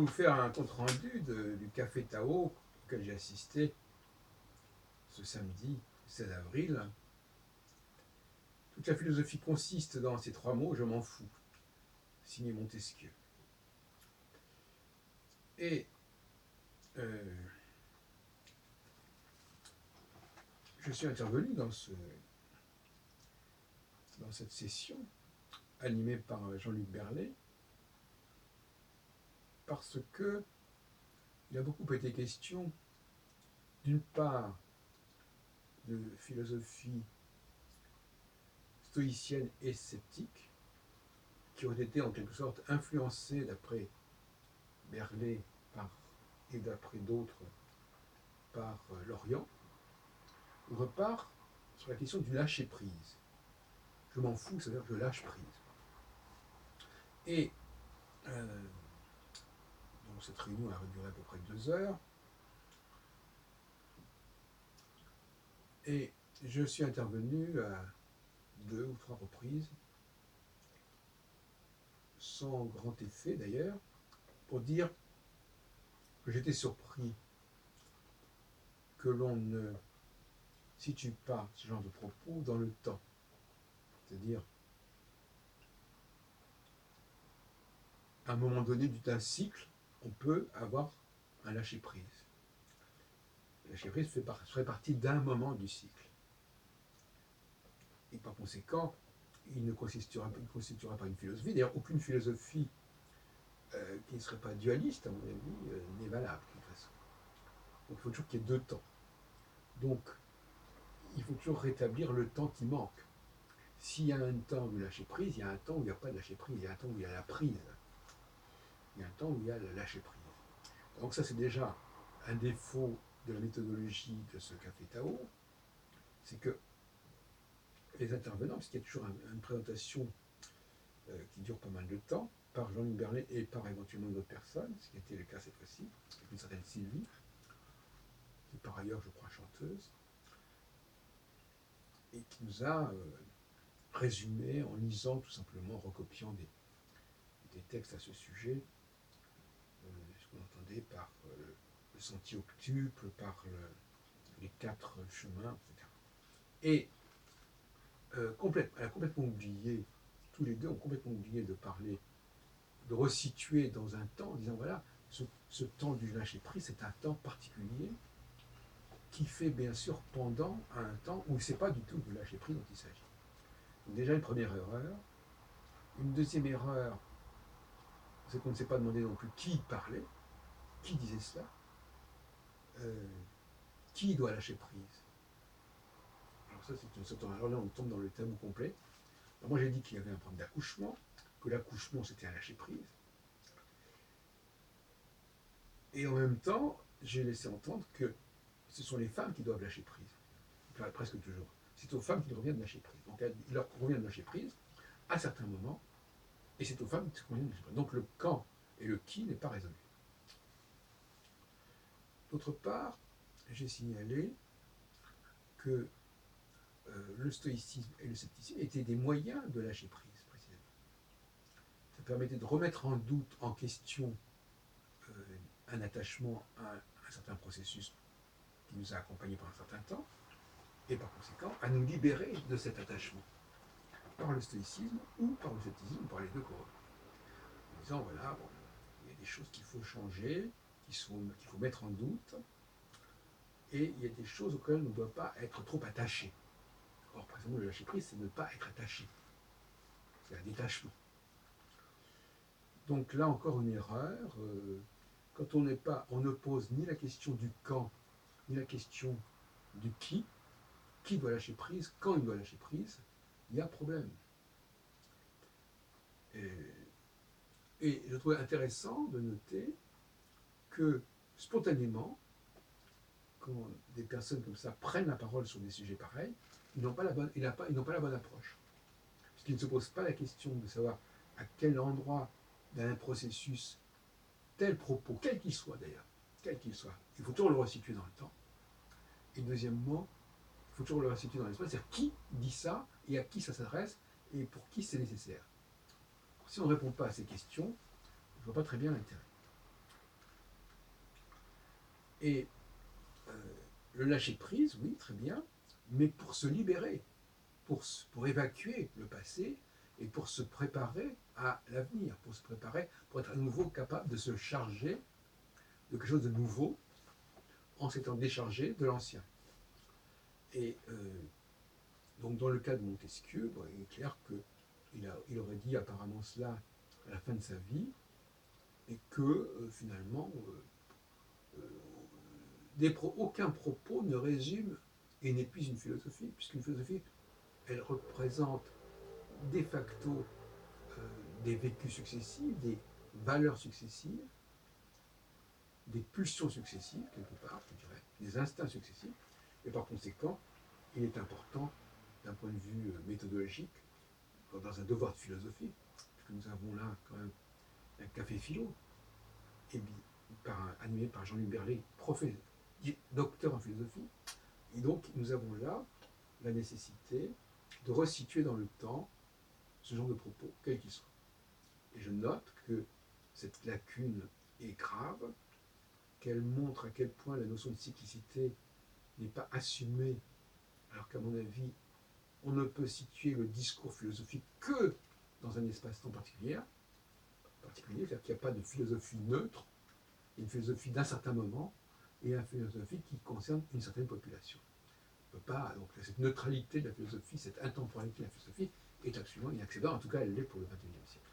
vous faire un compte-rendu du Café Tao auquel j'ai assisté ce samedi 16 avril. Toute la philosophie consiste dans ces trois mots, je m'en fous, signé Montesquieu. Et je suis intervenu dans cette session animée par Jean-Luc Berlet parce que il a beaucoup été question, d'une part, de philosophie stoïcienne et sceptique, qui ont été en quelque sorte influencées, d'après Berlet et d'après d'autres, par l'Orient. D'autre part, sur la question du lâcher-prise. Je m'en fous, ça veut dire que je lâche prise. Et donc cette réunion a duré à peu près 2 heures. Et je suis intervenu à 2 ou 3 reprises, sans grand effet d'ailleurs, pour dire que j'étais surpris que l'on ne situe pas ce genre de propos dans le temps. C'est-à-dire, à un moment donné d'un cycle, on peut avoir un lâcher-prise. Le lâcher-prise ferait partie d'un moment du cycle. Et par conséquent, il ne constituera pas une philosophie. D'ailleurs, aucune philosophie qui ne serait pas dualiste, à mon avis, n'est valable, de toute façon. Donc il faut toujours qu'il y ait 2 temps. Donc, il faut toujours rétablir le temps qui manque. S'il y a un temps de lâcher-prise, il y a un temps où il n'y a pas de lâcher-prise, il y a un temps où il y a la prise. Il y a un temps où il y a le lâcher-prise. Donc ça, c'est déjà un défaut de la méthodologie de ce Café Tao, c'est que les intervenants, puisqu'il y a toujours une présentation qui dure pas mal de temps, par Jean-Luc Berlet et par éventuellement d'autres personnes, ce qui a été le cas cette fois-ci, avec une certaine Sylvie, qui est par ailleurs, je crois, chanteuse, et qui nous a résumé en lisant tout simplement, en recopiant des textes à ce sujet, ce qu'on entendait par le sentier octuple, par les 4 chemins, etc. Et elle a complètement oublié, tous les deux ont complètement oublié de parler, de resituer dans un temps, en disant voilà, ce temps du lâcher-prise, c'est un temps particulier qui fait bien sûr pendant à un temps où ce n'est pas du tout du lâcher-prise dont il s'agit. Donc déjà une première erreur. Une deuxième erreur, c'est qu'on ne s'est pas demandé non plus qui parlait, qui disait cela, qui doit lâcher prise. Alors ça, c'est une sorte. Alors là, on tombe dans le tabou complet. Alors moi, j'ai dit qu'il y avait un problème d'accouchement, que l'accouchement, c'était un lâcher-prise. Et en même temps, j'ai laissé entendre que ce sont les femmes qui doivent lâcher prise. Enfin, presque toujours. C'est aux femmes qu'il revient de lâcher prise. Donc il leur revient de lâcher prise à certains moments, et c'est aux femmes qui revient de lâcher prise. Donc le quand et le qui n'est pas résolu. D'autre part, j'ai signalé que le stoïcisme et le scepticisme étaient des moyens de lâcher prise, précisément. Ça permettait de remettre en doute, en question, un attachement à un certain processus qui nous a accompagnés pendant un certain temps, et par conséquent, à nous libérer de cet attachement, par le stoïcisme ou par le scepticisme, ou par les deux courants. En disant, voilà, bon, il y a des choses qu'il faut changer, qu'il faut mettre en doute, et il y a des choses auxquelles on ne doit pas être trop attaché. Or, précisément, le lâcher-prise, c'est ne pas être attaché. C'est un détachement. Donc là encore une erreur. Quand on n'oppose ni la question du quand, ni la question du qui doit lâcher prise, quand il doit lâcher prise, il y a problème. Et je trouvais intéressant de noter que spontanément, quand des personnes comme ça prennent la parole sur des sujets pareils, ils n'ont pas la bonne approche. Puisqu'ils ne se posent pas la question de savoir à quel endroit d'un processus, tel propos, quel qu'il soit d'ailleurs, quel qu'il soit, il faut toujours le resituer dans le temps. Et deuxièmement, il faut toujours le resituer dans l'espace, c'est-à-dire qui dit ça et à qui ça s'adresse et pour qui c'est nécessaire. Si on ne répond pas à ces questions, je ne vois pas très bien l'intérêt. Et le lâcher-prise, oui, très bien, mais pour se libérer, pour évacuer le passé et pour se préparer à l'avenir, pour se préparer, pour être à nouveau capable de se charger de quelque chose de nouveau en s'étant déchargé de l'ancien. Et donc dans le cas de Montesquieu, bon, il est clair qu'il aurait dit apparemment cela à la fin de sa vie, et que finalement, aucun propos ne résume et n'épuise une philosophie, puisqu'une philosophie, elle représente de facto des vécus successifs, des valeurs successives, des pulsions successives, quelque part, je dirais, des instincts successifs, et par conséquent, il est important, d'un point de vue méthodologique, dans un devoir de philosophie, puisque nous avons là quand même un café philo, et animé par Jean-Luc Berlet, docteur en philosophie, et donc nous avons là la nécessité de resituer dans le temps ce genre de propos, quel qu'il soit. Et je note que cette lacune est grave, qu'elle montre à quel point la notion de cyclicité n'est pas assumée, alors qu'à mon avis, on ne peut situer le discours philosophique que dans un espace-temps particulier, c'est-à-dire qu'il n'y a pas de philosophie neutre, une philosophie d'un certain moment et une philosophie qui concerne une certaine population. On ne peut pas, donc cette neutralité de la philosophie, cette intemporalité de la philosophie est absolument inaccessible, en tout cas elle l'est pour le XXIe siècle.